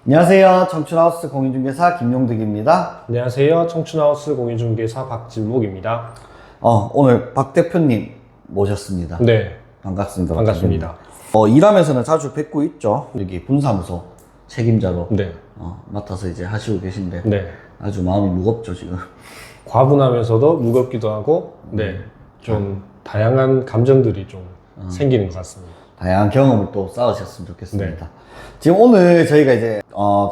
안녕하세요. 청춘하우스 공인중개사 김용득입니다. 안녕하세요. 청춘하우스 공인중개사 박진묵입니다. 오늘 박 대표님 모셨습니다. 네, 반갑습니다. 반갑습니다. 일하면서는 자주 뵙고 있죠. 여기 분사무소 책임자로 네, 맡아서 이제 하시고 계신데 네. 아주 마음이 무겁죠, 지금. 과분하면서도 무겁기도 하고, 네, 좀 다양한 감정들이 좀 생기는 것 같습니다. 다양한 경험을 또 쌓으셨으면 좋겠습니다. 지금 오늘 저희가 이제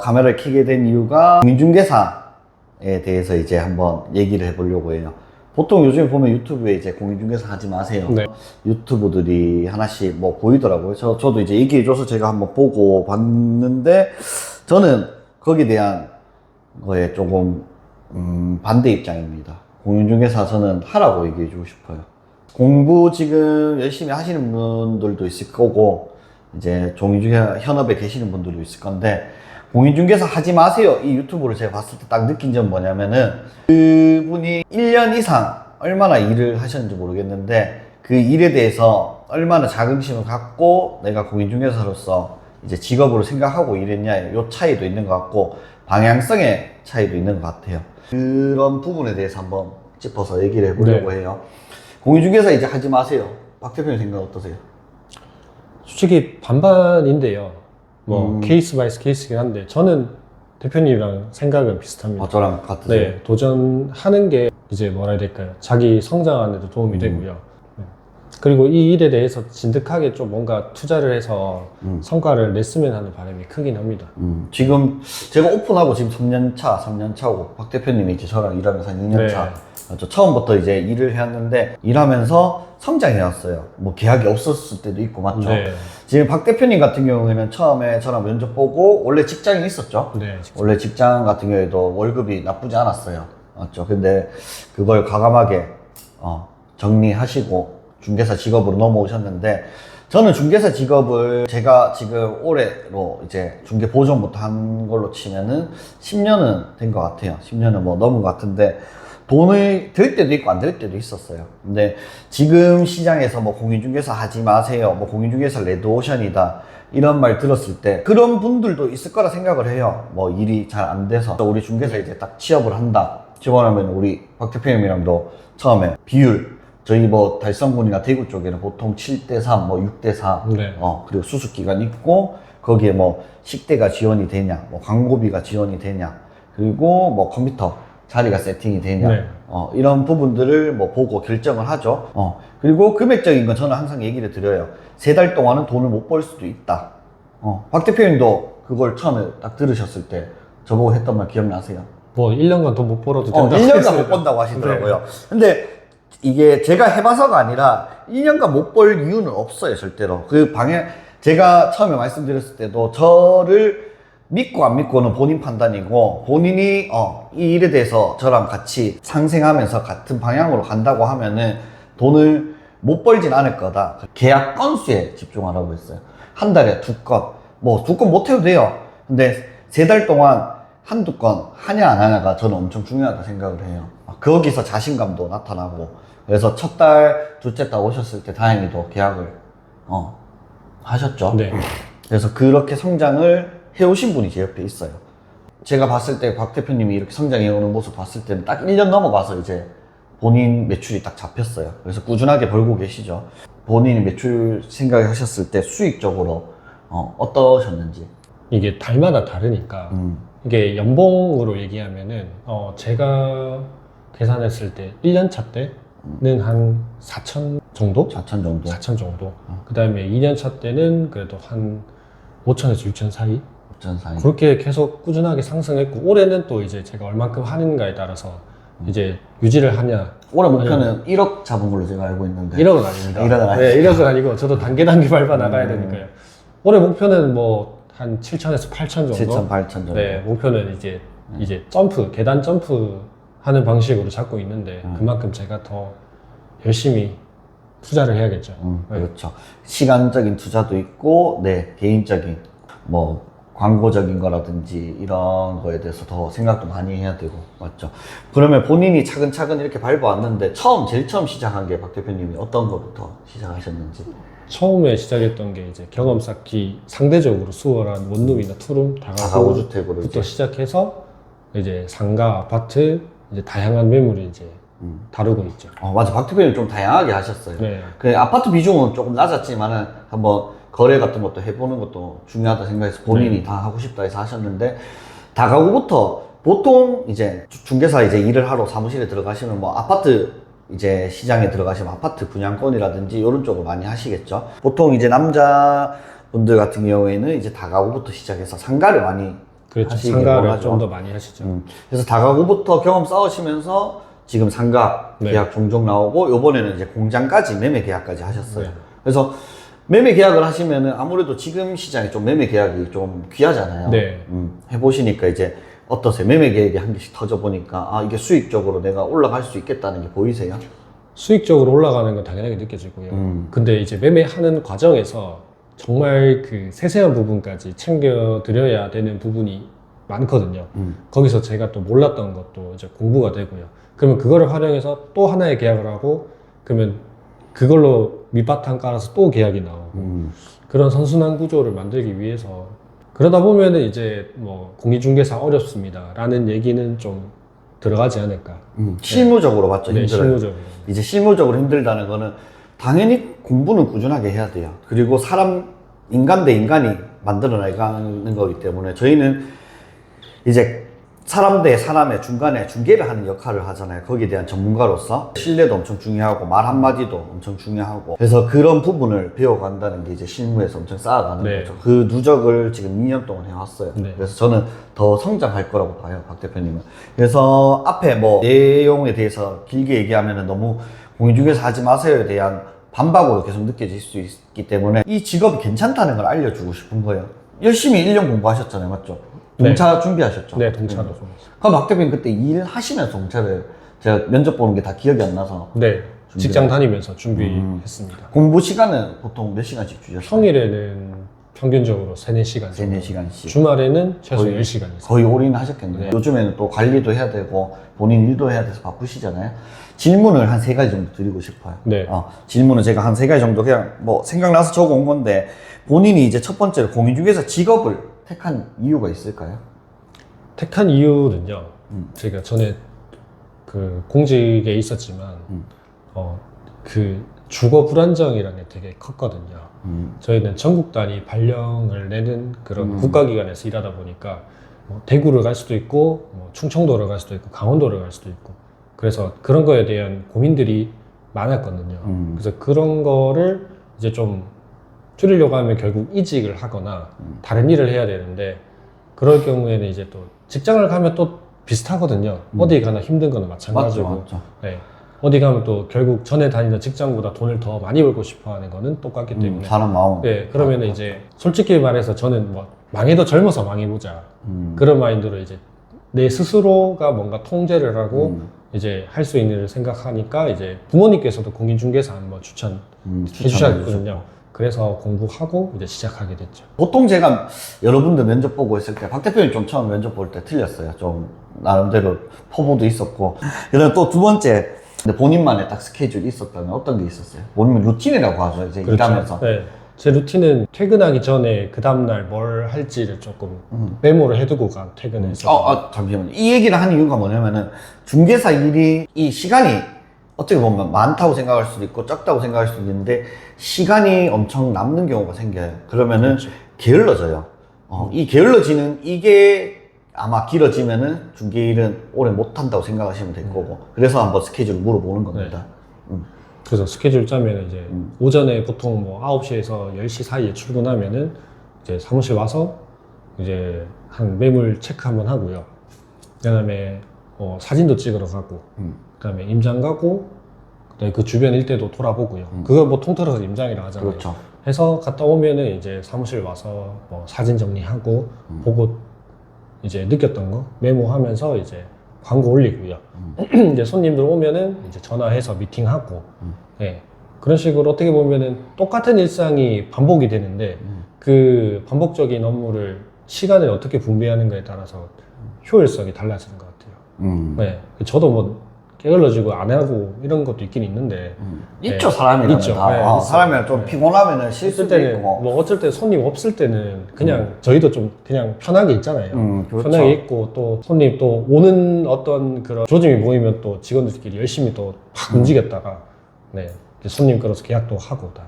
카메라를 켜게 된 이유가 공인중개사에 대해서 이제 한번 얘기를 해보려고 해요. 보통 요즘에 보면 유튜브에 이제 공인중개사 하지 마세요. 네. 유튜브들이 하나씩 뭐 보이더라고요. 저도 이제 얘기해줘서 제가 한번 보고 봤는데 저는 거기에 대한 거에 조금 반대 입장입니다. 공인중개사 저는 하라고 얘기해주고 싶어요. 공부 지금 열심히 하시는 분들도 있을 거고 이제 공인중개사 현업에 계시는 분들도 있을 건데 공인중개사 하지 마세요 이 유튜브를 제가 봤을 때 딱 느낀 점 뭐냐면은 그분이 1년 이상 얼마나 일을 하셨는지 모르겠는데 그 일에 대해서 얼마나 자긍심을 갖고 내가 공인중개사로서 이제 직업으로 생각하고 일했냐 요 차이도 있는 것 같고 방향성의 차이도 있는 것 같아요. 그런 부분에 대해서 한번 짚어서 얘기를 해보려고 해요. 공인중개사 이제 하지 마세요. 박 대표님 생각 어떠세요? 솔직히 반반인데요. 뭐 케이스 바이 케이스긴 한데 저는 대표님이랑 생각은 비슷합니다. 저랑 같으세요? 네, 도전하는 게 이제 뭐라 해야 될까요? 자기 성장하는 데도 도움이 되고요. 네. 그리고 이 일에 대해서 진득하게 좀 뭔가 투자를 해서 성과를 냈으면 하는 바람이 크긴 합니다. 지금 제가 오픈하고 지금 3년 차고 박 대표님이 이제 저랑 일하면서 한 2년 차. 네. 맞죠? 처음부터 이제 일을 해왔는데 일하면서 성장해왔어요. 뭐 계약이 없었을 때도 있고 맞죠? 네. 지금 박 대표님 같은 경우에는 처음에 저랑 면접 보고 원래 직장이 있었죠? 네. 원래 직장 같은 경우에도 월급이 나쁘지 않았어요. 맞죠? 근데 그걸 과감하게 정리하시고 중개사 직업으로 넘어오셨는데 저는 중개사 직업을 제가 지금 올해로 이제 중개 보존부터 한 걸로 치면은 10년은 된 것 같아요. 10년은 뭐 넘은 것 같은데 돈이 들 때도 있고 안 들 때도 있었어요. 근데 지금 시장에서 뭐 공인중개사 하지 마세요. 뭐 공인중개사 레드오션이다. 이런 말 들었을 때 그런 분들도 있을 거라 생각을 해요. 뭐 일이 잘 안 돼서 우리 중개사 이제 딱 취업을 한다. 지원하면 우리 박 대표님이랑도 처음에 비율 저희 뭐 달성군이나 대구 쪽에는 보통 7대3, 뭐 6대4 네. 그리고 수습기간 있고 거기에 뭐 식대가 지원이 되냐, 뭐 광고비가 지원이 되냐, 그리고 뭐 컴퓨터 자리가 세팅이 되냐, 네. 이런 부분들을 뭐 보고 결정을 하죠. 그리고 금액적인 건 저는 항상 얘기를 드려요. 3달 동안은 돈을 못 벌 수도 있다. 박 대표님도 그걸 처음에 딱 들으셨을 때 저보고 했던 말 기억나세요? 뭐 1년간 돈 못 벌어도 된다고 1년간 했습니다. 못 번다고 하시더라고요. 네. 근데 이게 제가 해봐서가 아니라 1년간 못 벌 이유는 없어요, 절대로. 그 방향, 제가 처음에 말씀드렸을 때도 저를 믿고 안 믿고는 본인 판단이고 본인이 이 일에 대해서 저랑 같이 상생하면서 같은 방향으로 간다고 하면은 돈을 못 벌진 않을 거다. 계약 건수에 집중하라고 했어요. 한 달에 2건, 뭐 2건 못 해도 돼요. 근데 3달 동안 한두 건 하냐 안 하냐가 저는 엄청 중요하다 생각을 해요. 거기서 자신감도 나타나고 그래서 첫 달, 둘째 달 오셨을 때 다행히도 계약을 하셨죠. 네. 그래서 그렇게 성장을 해오신 분이 제 옆에 있어요. 제가 봤을 때 박 대표님이 이렇게 성장해오는 모습 봤을 때는 딱 1년 넘어가서 이제 본인 매출이 딱 잡혔어요. 그래서 꾸준하게 벌고 계시죠. 본인이 매출 생각하셨을 때 수익적으로 어떠셨는지. 이게 달마다 다르니까 이게 연봉으로 얘기하면은 제가 계산했을 때 1년 차 때는 한 4천 정도? 4천 정도? 4천 정도. 그 다음에 2년 차 때는 그래도 한 5천에서 6천 사이? 6천 사이. 그렇게 계속 꾸준하게 상승했고 올해는 또 이제 제가 얼만큼 하는가에 따라서 이제 유지를 하냐. 올해 목표는 1억 잡은 걸로 제가 알고 있는데 1억은 아닙니다. 1억은 아니죠. 네, 1억은 아니고 저도 단계 밟아 나가야 되니까요. 올해 목표는 뭐 한 7천에서 8천 정도. 7천, 8천 정도. 네, 목표는 이제 점프, 계단 점프 하는 방식으로 잡고 있는데 그만큼 제가 더 열심히 투자를 해야겠죠. 네. 그렇죠. 시간적인 투자도 있고, 네, 개인적인 뭐 광고적인 거라든지 이런 거에 대해서 더 생각도 많이 해야 되고, 맞죠? 그러면 본인이 차근차근 이렇게 밟아왔는데 제일 처음 시작한 게 박 대표님이 어떤 거부터 시작하셨는지. 처음에 시작했던 게 이제 경험 쌓기 상대적으로 수월한 원룸이나 투룸 다가구부터 다가구주택으로 시작해서 이제 상가, 아파트, 이제 다양한 매물을 이제 다루고 있죠. 맞아. 박 대표님 좀 다양하게 하셨어요. 네. 그 아파트 비중은 조금 낮았지만은 한번 거래 같은 것도 해보는 것도 중요하다 생각해서 본인이 다 하고 싶다 해서 하셨는데, 다가구부터 보통 이제 중개사 이제 일을 하러 사무실에 들어가시면 뭐 아파트 이제 시장에 들어가시면 아파트 분양권이라든지 이런 쪽을 많이 하시겠죠. 보통 이제 남자분들 같은 경우에는 이제 다가구부터 시작해서 상가를 많이 그렇죠. 하시길 상가를 원하죠. 좀 더 많이 하시죠. 그래서 다가구부터 경험 쌓으시면서 지금 상가 네. 계약 종종 나오고, 요번에는 이제 공장까지 매매 계약까지 하셨어요. 네. 그래서 매매 계약을 하시면은 아무래도 지금 시장에 좀 매매 계약이 좀 귀하잖아요. 네. 해보시니까 이제 어떠세요? 매매 계약이 한 개씩 터져보니까 이게 수익적으로 내가 올라갈 수 있겠다는 게 보이세요? 수익적으로 올라가는 건 당연하게 느껴지고요. 근데 이제 매매하는 과정에서 정말 그 세세한 부분까지 챙겨드려야 되는 부분이 많거든요. 거기서 제가 또 몰랐던 것도 이제 공부가 되고요. 그러면 그거를 활용해서 또 하나의 계약을 하고, 그러면 그걸로 밑바탕 깔아서 또 계약이 나오고, 그런 선순환 구조를 만들기 위해서, 그러다 보면은 이제 뭐 공인중개사 어렵습니다 라는 얘기는 좀 들어가지 않을까. 실무적으로 맞죠? 네, 힘들어요. 실무적으로. 이제 실무적으로 힘들다는 거는 당연히 공부는 꾸준하게 해야 돼요. 그리고 인간 대 인간이 만들어 나가는 거기 때문에 저희는 이제 사람 대 사람의 중간에 중개를 하는 역할을 하잖아요. 거기에 대한 전문가로서 신뢰도 엄청 중요하고 말 한마디도 엄청 중요하고, 그래서 그런 부분을 배워간다는 게 이제 실무에서 엄청 쌓아가는 네. 거죠. 그 누적을 지금 2년 동안 해왔어요. 네. 그래서 저는 더 성장할 거라고 봐요, 박 대표님은. 그래서 앞에 뭐 내용에 대해서 길게 얘기하면 너무 공인중개사 하지 마세요에 대한 반박으로 계속 느껴질 수 있기 때문에 이 직업이 괜찮다는 걸 알려주고 싶은 거예요. 열심히 1년 공부하셨잖아요, 맞죠? 동차 준비하셨죠? 네, 동차로 좀. 그럼 박 대표님 그때 일하시면서 동차를, 제가 면접 보는 게 다 기억이 안 나서. 네, 직장 다니면서 준비했습니다. 공부 시간은 보통 몇 시간씩 주셨어요? 평일에는 평균적으로 3, 4시간. 3, 4시간씩. 주말에는 최소 거의- 10시간 이상. 거의 올인하셨겠네요. 네. 요즘에는 또 관리도 해야 되고 본인 일도 해야 돼서 바쁘시잖아요. 질문을 한 3가지 정도 드리고 싶어요. 네. 질문은 제가 한 3가지 정도 그냥 뭐 생각나서 적어 온 건데, 본인이 이제 첫 번째로 공인중개사 직업을 택한 이유가 있을까요? 택한 이유는요, 제가 전에 그 공직에 있었지만, 그 주거 불안정이라는 게 되게 컸거든요. 저희는 전국 단위 발령을 내는 그런 국가기관에서 일하다 보니까, 뭐 대구를 갈 수도 있고, 뭐 충청도를 갈 수도 있고, 강원도를 갈 수도 있고, 그래서 그런 거에 대한 고민들이 많았거든요. 그래서 그런 거를 이제 좀 줄이려고 하면 결국 이직을 하거나 다른 일을 해야 되는데, 그럴 경우에는 이제 또 직장을 가면 또 비슷하거든요. 어디 가나 힘든 거는 마찬가지고. 맞죠. 네. 어디 가면 또 결국 전에 다니던 직장보다 돈을 더 많이 벌고 싶어 하는 거는 똑같기 때문에. 사람 마음. 네, 그러면 이제 솔직히 말해서 저는 뭐 망해도 젊어서 망해보자. 그런 마인드로 이제 내 스스로가 뭔가 통제를 하고 이제 할 수 있는 일을 생각하니까 이제 부모님께서도 공인중개사 한번 추천해 주셨거든요. 그래서 공부하고 이제 시작하게 됐죠. 보통 제가 여러분들 면접 보고 있을 때 박 대표님 좀 처음 면접 볼 때 틀렸어요. 좀 나름대로 포부도 있었고. 그다음에 또 두 번째, 근데 본인만의 딱 스케줄이 있었다면 어떤 게 있었어요? 본인 루틴이라고 하죠, 이제 일하면서. 네. 제 루틴은 퇴근하기 전에 그 다음날 뭘 할지를 조금 메모를 해두고 퇴근해서. 잠시만요. 이 얘기를 하는 이유가 뭐냐면은, 중개사 일이, 이 시간이 어떻게 보면 많다고 생각할 수도 있고 적다고 생각할 수도 있는데, 시간이 엄청 남는 경우가 생겨요. 그러면은 그렇죠. 게을러져요. 이 게을러지는 이게 아마 길어지면은 중개 일은 오래 못 한다고 생각하시면 될 거고, 그래서 한번 스케줄을 물어보는 겁니다. 그래서 스케줄 짜면 이제 오전에 보통 뭐 9시에서 10시 사이에 출근하면은 이제 사무실 와서 이제 한 매물 체크 한번 하고요. 그다음에 사진도 찍으러 가고, 그다음에 임장 가고, 그다음에 그 주변 일대도 돌아보고요. 그걸 뭐 통틀어서 임장이라 하잖아요. 그렇죠. 해서 갔다 오면은 이제 사무실 와서 뭐 사진 정리하고 보고 이제 느꼈던 거 메모하면서 이제 광고 올리고요. 이제 손님들 오면은 이제 전화해서 미팅하고, 네. 그런 식으로 어떻게 보면은 똑같은 일상이 반복이 되는데 그 반복적인 업무를 시간을 어떻게 분배하는가에 따라서 효율성이 달라지는 것 같아요. 네. 저도 뭐 게을러지고 안 하고 이런 것도 있긴 있는데 있죠, 네. 사람이라면 있죠. 다. 네, 어, 있어요. 사람이랑 좀 네. 피곤하면은 있을 실수도 때는 있고. 뭐 어쩔 때 손님 없을 때는 그냥 저희도 좀 그냥 편하게 있잖아요. 그렇죠. 편하게 있고 또 손님 또 오는 어떤 그런 조짐이 보이면 또 직원들끼리 열심히 또 막 움직였다가 네 이제 손님 끌어서 계약도 하고 다.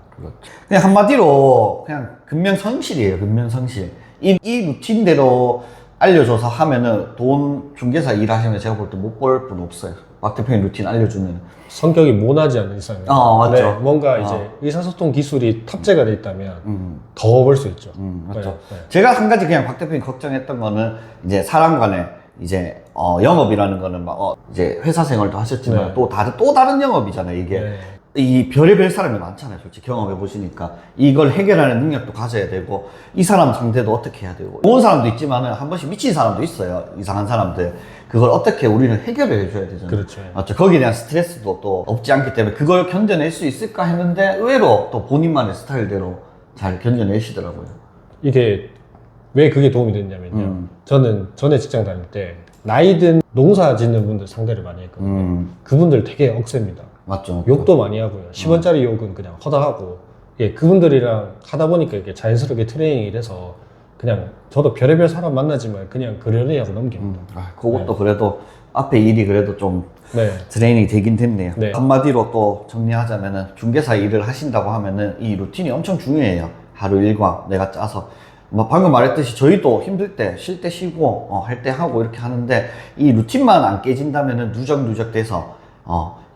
그냥 한마디로 그냥 근면성실이에요, 근면성실. 이 루틴대로 알려줘서 하면은 돈 중개사 일하시면 제가 볼 때 못 벌 분 없어요. 박 대표님 루틴 알려주면. 성격이 모나지 않는 이상은 맞죠. 네, 뭔가 이제 의사소통 기술이 탑재가 돼 있다면 더 벌 수 있죠. 맞죠. 네. 제가 한 가지 그냥 박 대표님 걱정했던 거는 이제 사람 간에 이제 영업이라는 거는 막 이제 회사 생활도 하셨지만 네. 또 다른 영업이잖아요, 이게. 네. 이 별의별 사람이 많잖아요, 솔직히 경험해 보시니까. 이걸 해결하는 능력도 가져야 되고, 이 사람 상대도 어떻게 해야 되고. 좋은 사람도 있지만은 한 번씩 미친 사람도 있어요, 이상한 사람들. 그걸 어떻게 우리는 해결을 해줘야 되잖아요. 그렇죠. 맞죠. 거기에 대한 스트레스도 또 없지 않기 때문에 그걸 견뎌낼 수 있을까 했는데 의외로 또 본인만의 스타일대로 잘 견뎌내시더라고요. 이게 왜 그게 도움이 됐냐면요. 저는 전에 직장 다닐 때 나이 든 농사 짓는 분들 상대를 많이 했거든요. 그분들 되게 억셉니다. 맞죠. 욕도 많이 하고요. 10원짜리 욕은 그냥 허다하고, 예, 그분들이랑 하다 보니까 이게 자연스럽게 트레이닝이 돼서 그냥 저도 별의별 사람 만나지만 그냥 그러려니 하고 넘깁니다. 그것도 그래도 앞에 일이 그래도 좀 네. 트레이닝이 되긴 됐네요. 네. 한마디로 또 정리하자면은 중개사 일을 하신다고 하면은 이 루틴이 엄청 중요해요. 하루 일과 내가 짜서. 뭐 방금 말했듯이 저희도 힘들 때, 쉴 때 쉬고, 할 때 하고 이렇게 하는데 이 루틴만 안 깨진다면은 누적누적 돼서,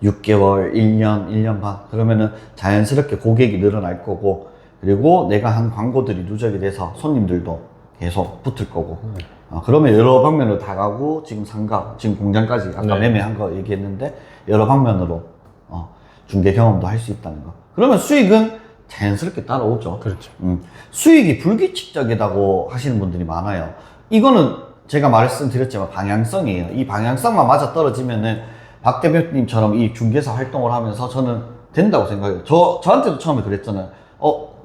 6개월, 1년, 1년 반. 그러면은 자연스럽게 고객이 늘어날 거고, 그리고 내가 한 광고들이 누적이 돼서 손님들도 계속 붙을 거고. 그러면 여러 방면으로 다 가고, 지금 상가, 지금 공장까지 아까 네. 매매한 거 얘기했는데, 여러 방면으로, 중개 경험도 할 수 있다는 거. 그러면 수익은 자연스럽게 따라오죠. 그렇죠. 수익이 불규칙적이라고 하시는 분들이 많아요. 이거는 제가 말씀드렸지만 방향성이에요. 이 방향성만 맞아 떨어지면은 박 대표님처럼 이 중개사 활동을 하면서 저는 된다고 생각해요. 저한테도 처음에 그랬잖아요.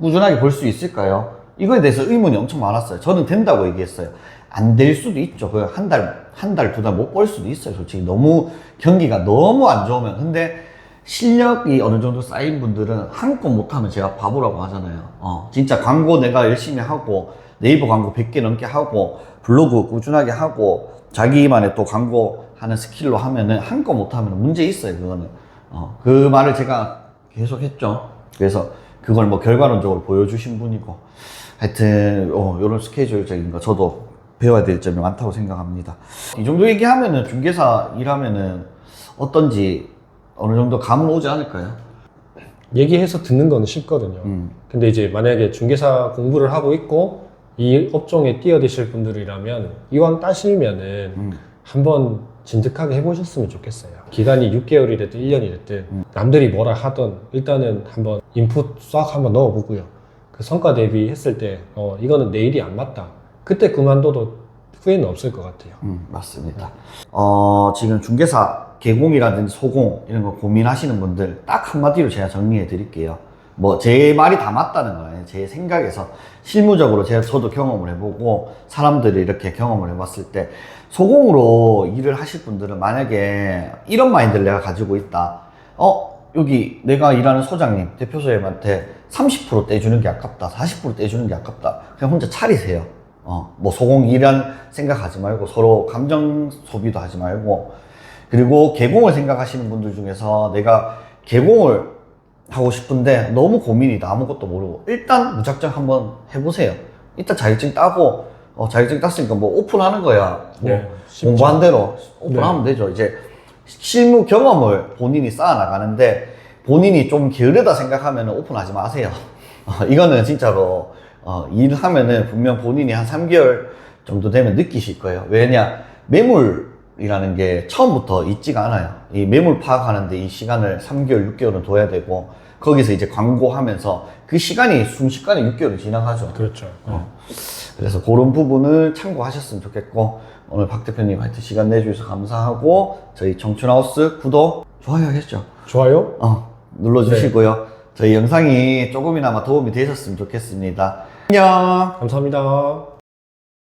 꾸준하게 벌 수 있을까요? 이거에 대해서 의문이 엄청 많았어요. 저는 된다고 얘기했어요. 안 될 수도 있죠. 그 한 달, 두 달 못 벌 수도 있어요. 솔직히 너무 경기가 너무 안 좋으면. 근데 실력이 어느 정도 쌓인 분들은 한껏 못하면 제가 바보라고 하잖아요. 진짜 광고 내가 열심히 하고 네이버 광고 100개 넘게 하고 블로그 꾸준하게 하고 자기만의 또 광고 하는 스킬로 하면은 한껏 못하면 문제 있어요. 그거는. 그 말을 제가 계속 했죠. 그래서 그걸 뭐 결과론적으로 보여주신 분이고 하여튼 이런 스케줄적인 거 저도 배워야 될 점이 많다고 생각합니다. 이 정도 얘기하면은 중개사 일하면은 어떤지 어느 정도 감은 오지 않을까요? 얘기해서 듣는 건 쉽거든요. 근데 이제 만약에 중개사 공부를 하고 있고 이 업종에 뛰어드실 분들이라면 이왕 따시면은 한번 진득하게 해보셨으면 좋겠어요. 기간이 6개월이 됐든 1년이 됐든 남들이 뭐라 하던 일단은 한번 인풋 싹 한번 넣어보고요. 그 성과 대비했을 때 이거는 내 일이 안 맞다. 그때 그만둬도 후회는 없을 것 같아요. 맞습니다. 지금 중개사 개공이라든지 소공 이런 거 고민하시는 분들 딱 한마디로 제가 정리해 드릴게요. 뭐 제 말이 다 맞다는 거예요. 제 생각에서 실무적으로 저도 경험을 해보고 사람들이 이렇게 경험을 해봤을 때 소공으로 일을 하실 분들은 만약에 이런 마인드를 내가 가지고 있다. 여기 내가 일하는 소장님, 대표소장님한테 30% 떼주는 게 아깝다. 40% 떼주는 게 아깝다. 그냥 혼자 차리세요. 뭐 소공 일한 생각하지 말고 서로 감정 소비도 하지 말고 그리고 개공을 생각하시는 분들 중에서 내가 개공을 하고 싶은데 너무 고민이다. 아무것도 모르고 일단 무작정 한번 해보세요. 일단 자격증 따고 자격증 땄으니까 뭐 오픈하는 거야. 네, 공부한 대로 오픈하면 되죠. 이제 실무 경험을 본인이 쌓아 나가는데 본인이 좀 게으르다 생각하면 오픈하지 마세요. 이거는 진짜로 일하면은 분명 본인이 한 3개월 정도 되면 느끼실 거예요. 왜냐 매물이라는 게 처음부터 있지가 않아요. 이 매물 파악하는데 이 시간을 3개월, 6개월은 둬야 되고 거기서 이제 광고하면서 그 시간이 순식간에 6개월이 지나가죠. 그렇죠. 그래서 그런 부분을 참고하셨으면 좋겠고 오늘 박 대표님 하여튼 시간 내주셔서 감사하고 저희 청춘하우스 구독, 좋아요 하셨죠? 좋아요? 눌러주시고요. 저희 영상이 조금이나마 도움이 되셨으면 좋겠습니다. 안녕. 감사합니다.